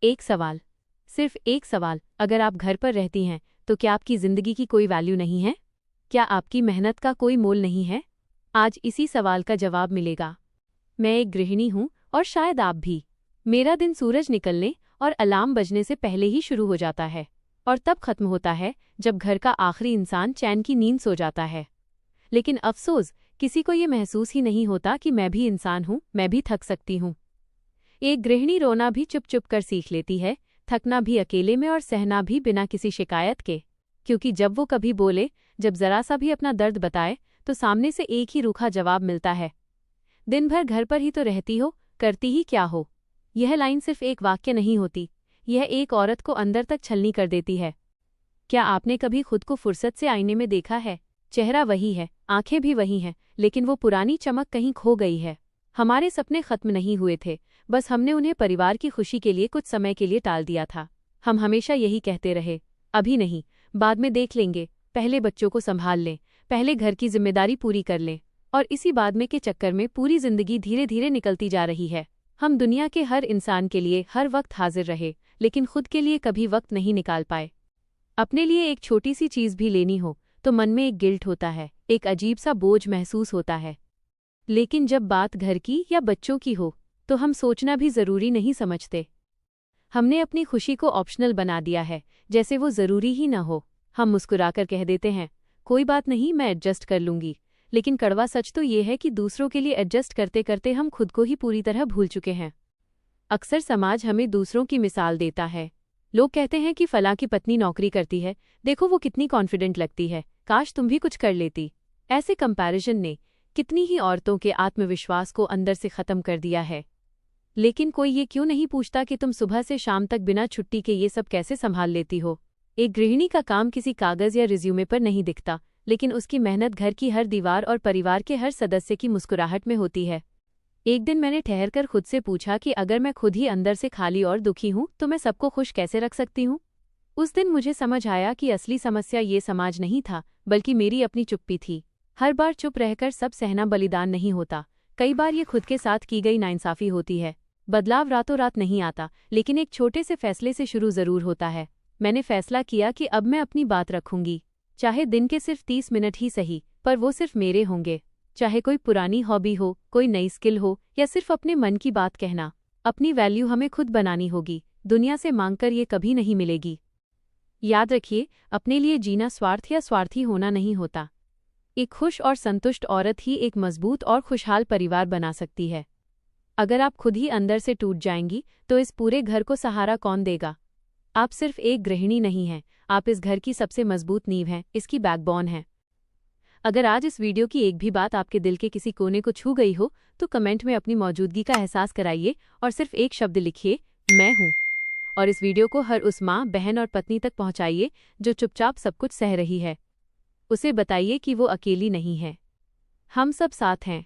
एक सवाल, सिर्फ एक सवाल, अगर आप घर पर रहती हैं तो क्या आपकी जिंदगी की कोई वैल्यू नहीं है? क्या आपकी मेहनत का कोई मोल नहीं है? आज इसी सवाल का जवाब मिलेगा। मैं एक गृहिणी हूं और शायद आप भी। मेरा दिन सूरज निकलने और अलार्म बजने से पहले ही शुरू हो जाता है और तब खत्म होता है जब घर का आखिरी इंसान चैन की नींद सो जाता है। लेकिन अफसोस, किसी को ये महसूस ही नहीं होता कि मैं भी इंसान हूं, मैं भी थक सकती हूं। एक गृहिणी रोना भी चुप चुप कर सीख लेती है, थकना भी अकेले में और सहना भी बिना किसी शिकायत के। क्योंकि जब वो कभी बोले, जब जरा सा भी अपना दर्द बताए, तो सामने से एक ही रूखा जवाब मिलता है, दिन भर घर पर ही तो रहती हो, करती ही क्या हो। यह लाइन सिर्फ एक वाक्य नहीं होती, यह एक औरत को अंदर तक छलनी कर देती है। क्या आपने कभी खुद को फुर्सत से आईने में देखा है? चेहरा वही है, आंखें भी वही हैं, लेकिन वो पुरानी चमक कहीं खो गई है। हमारे सपने खत्म नहीं हुए थे, बस हमने उन्हें परिवार की खुशी के लिए कुछ समय के लिए टाल दिया था। हम हमेशा यही कहते रहे, अभी नहीं, बाद में देख लेंगे, पहले बच्चों को संभाल लें, पहले घर की जिम्मेदारी पूरी कर लें। और इसी बाद में के चक्कर में पूरी जिंदगी धीरे धीरे निकलती जा रही है। हम दुनिया के हर इंसान के लिए हर वक्त हाजिर रहे, लेकिन खुद के लिए कभी वक्त नहीं निकाल पाए। अपने लिए एक छोटी सी चीज भी लेनी हो तो मन में एक गिल्ट होता है, एक अजीब सा बोझ महसूस होता है। लेकिन जब बात घर की या बच्चों की हो तो हम सोचना भी जरूरी नहीं समझते। हमने अपनी खुशी को ऑप्शनल बना दिया है, जैसे वो जरूरी ही न हो। हम मुस्कुराकर कह देते हैं, कोई बात नहीं, मैं एडजस्ट कर लूंगी। लेकिन कड़वा सच तो ये है कि दूसरों के लिए एडजस्ट करते करते हम खुद को ही पूरी तरह भूल चुके हैं। अक्सर समाज हमें दूसरों की मिसाल देता है। लोग कहते हैं कि फलां की पत्नी नौकरी करती है, देखो वो कितनी कॉन्फिडेंट लगती है, काश तुम भी कुछ कर लेती। ऐसे कंपैरिजन ने कितनी ही औरतों के आत्मविश्वास को अंदर से खत्म कर दिया है। लेकिन कोई ये क्यों नहीं पूछता कि तुम सुबह से शाम तक बिना छुट्टी के ये सब कैसे संभाल लेती हो? एक गृहिणी का काम किसी कागज या रिज्यूमे पर नहीं दिखता, लेकिन उसकी मेहनत घर की हर दीवार और परिवार के हर सदस्य की मुस्कुराहट में होती है। एक दिन मैंने ठहरकर खुद से पूछा कि अगर मैं खुद ही अंदर से खाली और दुखी हूं तो मैं सबको खुश कैसे रख सकती हूं? उस दिन मुझे समझ आया कि असली समस्या ये समाज नहीं था, बल्कि मेरी अपनी चुप्पी थी। हर बार चुप रहकर सब सहना बलिदान नहीं होता, कई बार ये खुद के साथ की गई नाइंसाफी होती है। बदलाव रातों रात नहीं आता, लेकिन एक छोटे से फैसले से शुरू जरूर होता है। मैंने फैसला किया कि अब मैं अपनी बात रखूंगी, चाहे दिन के सिर्फ 30 मिनट ही सही, पर वो सिर्फ मेरे होंगे। चाहे कोई पुरानी हॉबी हो, कोई नई स्किल हो, या सिर्फ अपने मन की बात कहना। अपनी वैल्यू हमें खुद बनानी होगी, दुनिया से मांगकर ये कभी नहीं मिलेगी। याद रखिए, अपने लिए जीना स्वार्थ या स्वार्थी होना नहीं होता। एक खुश और संतुष्ट औरत ही एक मजबूत और खुशहाल परिवार बना सकती है। अगर आप खुद ही अंदर से टूट जाएंगी तो इस पूरे घर को सहारा कौन देगा? आप सिर्फ एक गृहिणी नहीं हैं, आप इस घर की सबसे मजबूत नींव हैं, इसकी बैकबोन हैं। अगर आज इस वीडियो की एक भी बात आपके दिल के किसी कोने को छू गई हो तो कमेंट में अपनी मौजूदगी का एहसास कराइए और सिर्फ एक शब्द लिखिए, मैं हूं। और इस वीडियो को हर उस माँ, बहन और पत्नी तक पहुंचाइए जो चुपचाप सब कुछ सह रही है। उसे बताइए कि वो अकेली नहीं है, हम सब साथ हैं।